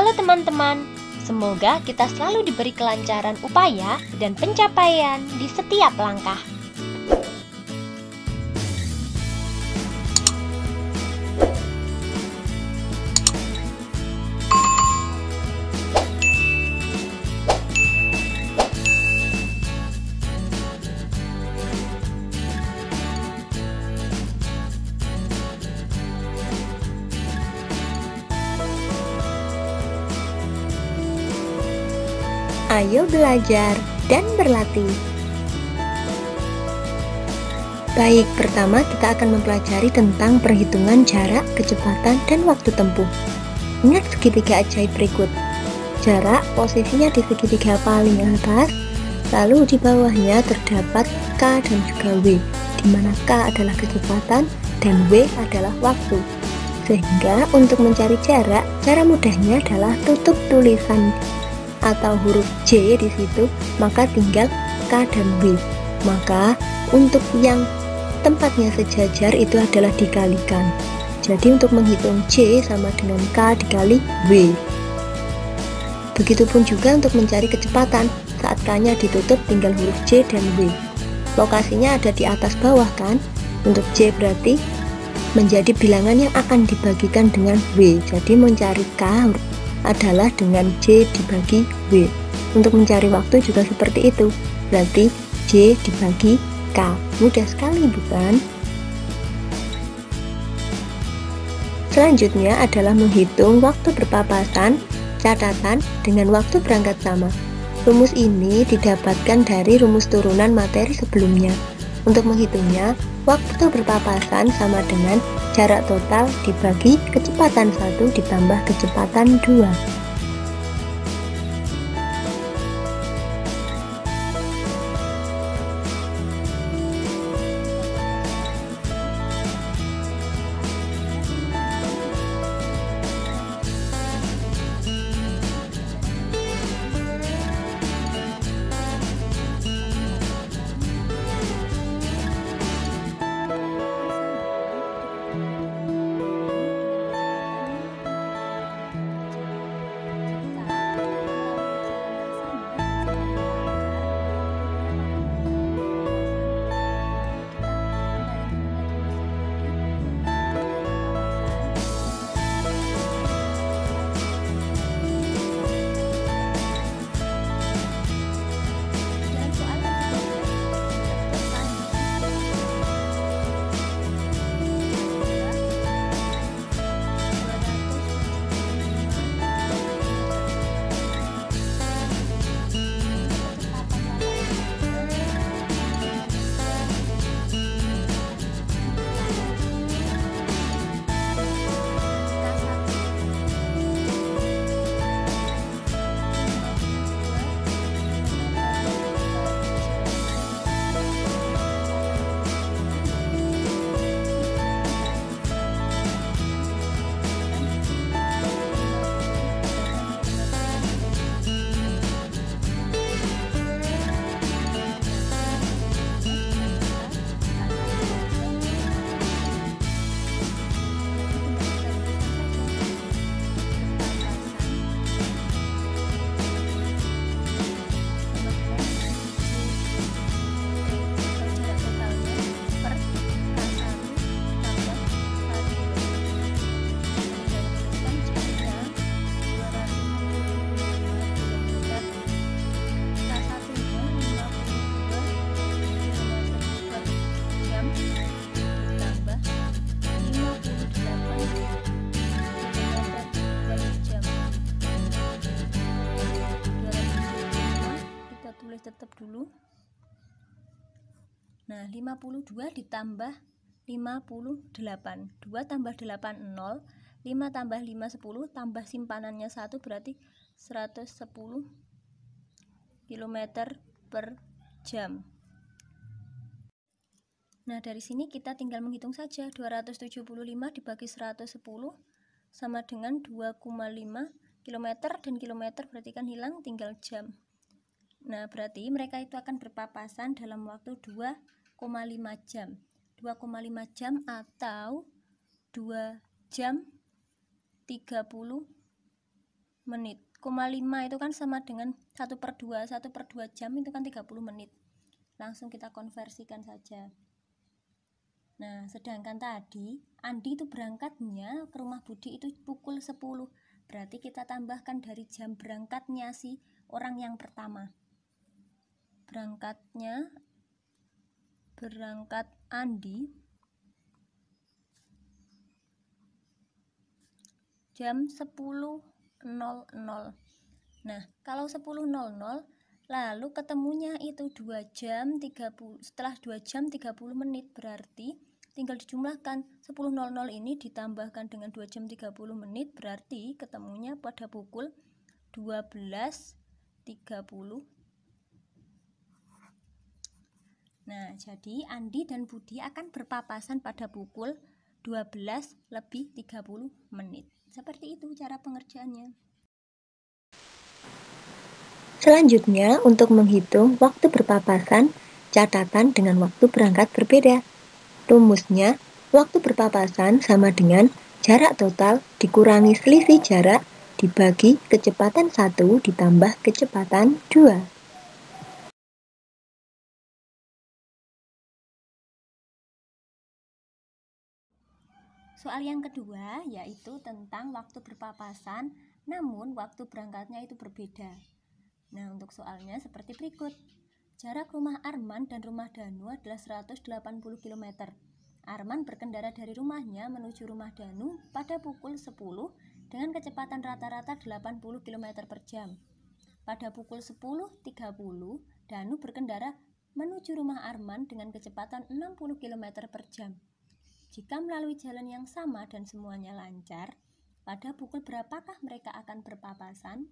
Halo teman-teman, semoga kita selalu diberi kelancaran upaya dan pencapaian di setiap langkah. Ayo belajar dan berlatih. Baik, pertama kita akan mempelajari tentang perhitungan jarak, kecepatan, dan waktu tempuh. Ingat segitiga ajaib berikut. Jarak posisinya di segitiga paling atas, lalu di bawahnya terdapat K dan juga W, di mana K adalah kecepatan dan W adalah waktu. Sehingga untuk mencari jarak, cara mudahnya adalah tutup tulisan atau huruf J di situ, maka tinggal K dan W. Maka untuk yang tempatnya sejajar itu adalah dikalikan. Jadi untuk menghitung J sama dengan K dikali W. Begitupun juga untuk mencari kecepatan, saat K-nya ditutup tinggal huruf J dan W. Lokasinya ada di atas bawah kan? Untuk J berarti menjadi bilangan yang akan dibagikan dengan W. Jadi mencari K adalah dengan J dibagi W. Untuk mencari waktu juga seperti itu, berarti J dibagi K. Mudah sekali bukan? Selanjutnya adalah menghitung waktu berpapasan catatan dengan waktu berangkat sama. Rumus ini didapatkan dari rumus turunan materi sebelumnya. Untuk menghitungnya, waktu berpapasan sama dengan jarak total dibagi kecepatan 1 ditambah kecepatan 2. Tetap dulu. Nah, 52 ditambah 58. 2 tambah 8 0, 5 tambah 5 10, tambah simpanannya 1 berarti 110 km per jam. Nah, dari sini kita tinggal menghitung saja. 275 dibagi 110 sama dengan 2,5 km, dan kilometer berarti kan hilang, tinggal jam. Nah, berarti mereka itu akan berpapasan dalam waktu 2,5 jam. 2,5 jam atau 2 jam 30 menit. 0,5 itu kan sama dengan 1/2. 1/2 jam itu kan 30 menit. Langsung kita konversikan saja. Nah, sedangkan tadi Andi itu berangkatnya ke rumah Budi itu pukul 10. Berarti kita tambahkan dari jam berangkatnya si orang yang pertama. Berangkat Andi jam 10.00. Nah, kalau 10.00 lalu ketemunya itu 2 jam 30, setelah 2 jam 30 menit, berarti tinggal dijumlahkan 10.00 ini ditambahkan dengan 2 jam 30 menit, berarti ketemunya pada pukul 12.30. Nah, jadi Andi dan Budi akan berpapasan pada pukul 12:30 menit. Seperti itu cara pengerjaannya. Selanjutnya, untuk menghitung waktu berpapasan, catatan dengan waktu berangkat berbeda. Rumusnya, waktu berpapasan sama dengan jarak total dikurangi selisih jarak dibagi kecepatan 1 ditambah kecepatan 2. Soal yang kedua yaitu tentang waktu berpapasan, namun waktu berangkatnya itu berbeda. Nah, untuk soalnya seperti berikut. Jarak rumah Arman dan rumah Danu adalah 180 km. Arman berkendara dari rumahnya menuju rumah Danu pada pukul 10 dengan kecepatan rata-rata 80 km per jam. Pada pukul 10.30, Danu berkendara menuju rumah Arman dengan kecepatan 60 km per jam. Jika melalui jalan yang sama dan semuanya lancar, pada pukul berapakah mereka akan berpapasan?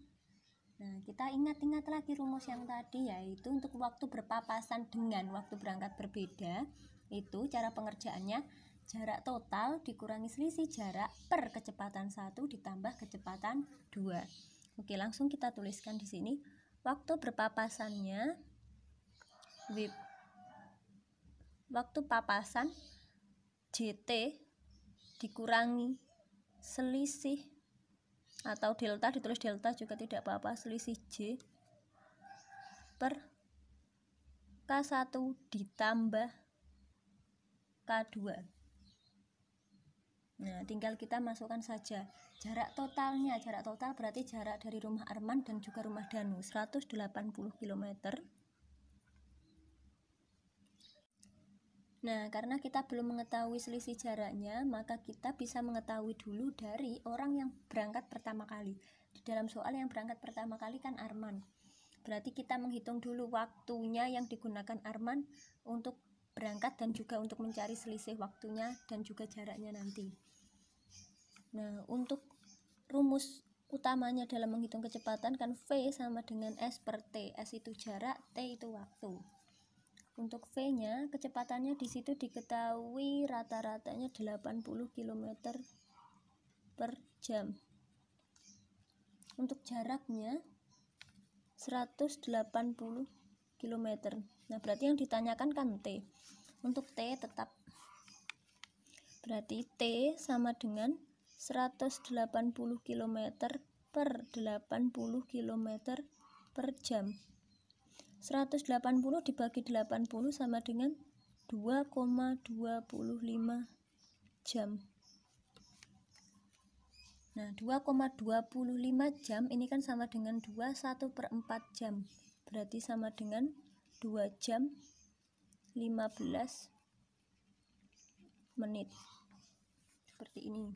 Nah, kita ingat-ingat lagi rumus yang tadi, yaitu untuk waktu berpapasan dengan waktu berangkat berbeda, itu cara pengerjaannya jarak total dikurangi selisih jarak per kecepatan 1 ditambah kecepatan 2. Oke, langsung kita tuliskan di sini. Waktu berpapasannya, waktu papasan JT dikurangi selisih atau delta, ditulis delta juga tidak apa-apa, selisih J per K1 ditambah K2. Nah, tinggal kita masukkan saja jarak totalnya. Jarak total berarti jarak dari rumah Arman dan juga rumah Danu 180 km. Nah, karena kita belum mengetahui selisih jaraknya, maka kita bisa mengetahui dulu dari orang yang berangkat pertama kali. Di dalam soal yang berangkat pertama kali kan Arman. Berarti kita menghitung dulu waktunya yang digunakan Arman untuk berangkat dan juga untuk mencari selisih waktunya dan juga jaraknya nanti. Nah, untuk rumus utamanya dalam menghitung kecepatan kan V sama dengan S per T. S itu jarak, T itu waktu. Untuk V-nya, kecepatannya di situ diketahui rata-ratanya 80 km per jam. Untuk jaraknya 180 km. Nah, berarti yang ditanyakan kan T. Untuk T tetap berarti T sama dengan 180 km per 80 km per jam. 180 dibagi 80 sama dengan 2,25 jam. Nah, 2,25 jam ini kan sama dengan 1/4 jam. Berarti sama dengan 2 jam 15 menit. Seperti ini.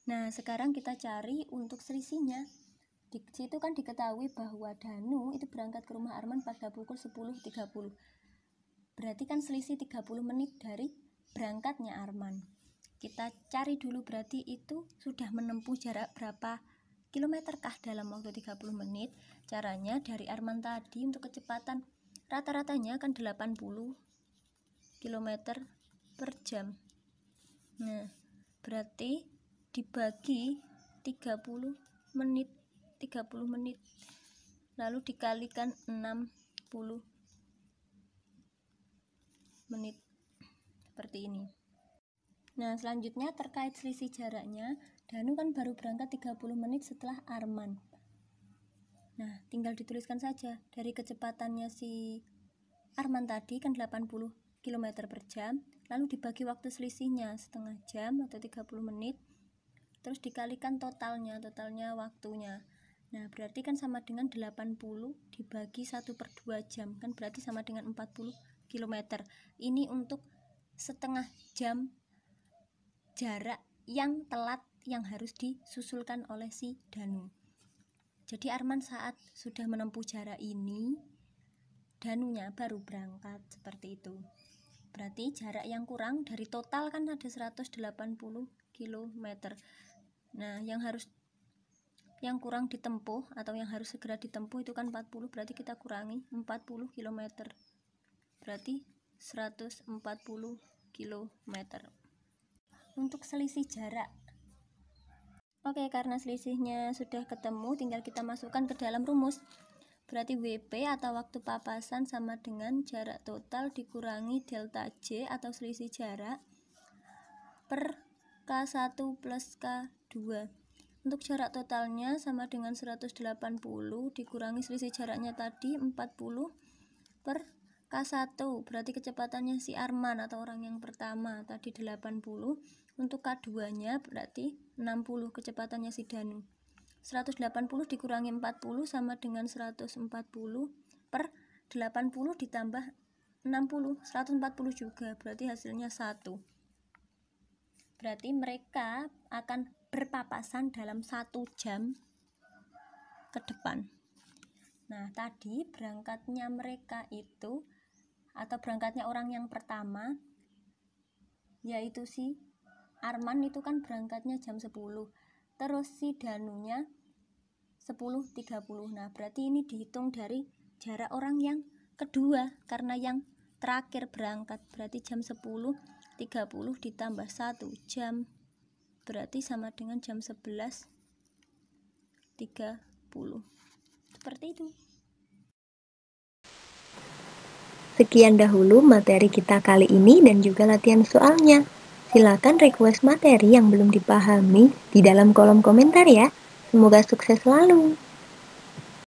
Nah, sekarang kita cari untuk selisihnya. Di situ kan diketahui bahwa Danu itu berangkat ke rumah Arman pada pukul 10.30. Berarti kan selisih 30 menit dari berangkatnya Arman. Kita cari dulu berarti itu sudah menempuh jarak berapa kilometerkah dalam waktu 30 menit. Caranya dari Arman tadi untuk kecepatan rata-ratanya kan 80 km per jam. Nah, berarti dibagi 30 menit lalu dikalikan 60 menit seperti ini. Nah, selanjutnya terkait selisih jaraknya, Danu kan baru berangkat 30 menit setelah Arman. Nah, tinggal dituliskan saja dari kecepatannya si Arman tadi kan 80 km per jam, lalu dibagi waktu selisihnya setengah jam atau 30 menit, terus dikalikan totalnya waktunya. Nah, berarti kan sama dengan 80 dibagi 1/2 jam, kan berarti sama dengan 40 km. Ini untuk setengah jam jarak yang telat yang harus disusulkan oleh si Danu. Jadi Arman saat sudah menempuh jarak ini, Danunya baru berangkat, seperti itu. Berarti jarak yang kurang dari total kan ada 180 km. Nah, yang kurang ditempuh atau yang harus segera ditempuh itu kan 40, berarti kita kurangi 40 km. Berarti 140 km. Untuk selisih jarak. Oke, karena selisihnya sudah ketemu, tinggal kita masukkan ke dalam rumus. Berarti WP atau waktu papasan sama dengan jarak total dikurangi delta J atau selisih jarak per K1 plus K2. Untuk jarak totalnya sama dengan 180 dikurangi selisih jaraknya tadi 40 per K1. Berarti kecepatannya si Arman atau orang yang pertama tadi 80. Untuk K2 nya berarti 60 kecepatannya si Danu. 180 dikurangi 40 sama dengan 140 per 80 ditambah 60, 140 juga, berarti hasilnya 1. Berarti mereka akan berpapasan dalam 1 jam ke depan. Nah, tadi berangkatnya mereka itu atau berangkatnya orang yang pertama yaitu si Arman itu kan berangkatnya jam 10. Terus si Danunya 10.30. Nah, berarti ini dihitung dari jarak orang yang kedua karena yang terakhir berangkat. Berarti jam 10.30 ditambah 1 jam berarti sama dengan jam 11.30. Seperti itu. Sekian dahulu materi kita kali ini dan juga latihan soalnya. Silakan request materi yang belum dipahami di dalam kolom komentar ya. Semoga sukses selalu.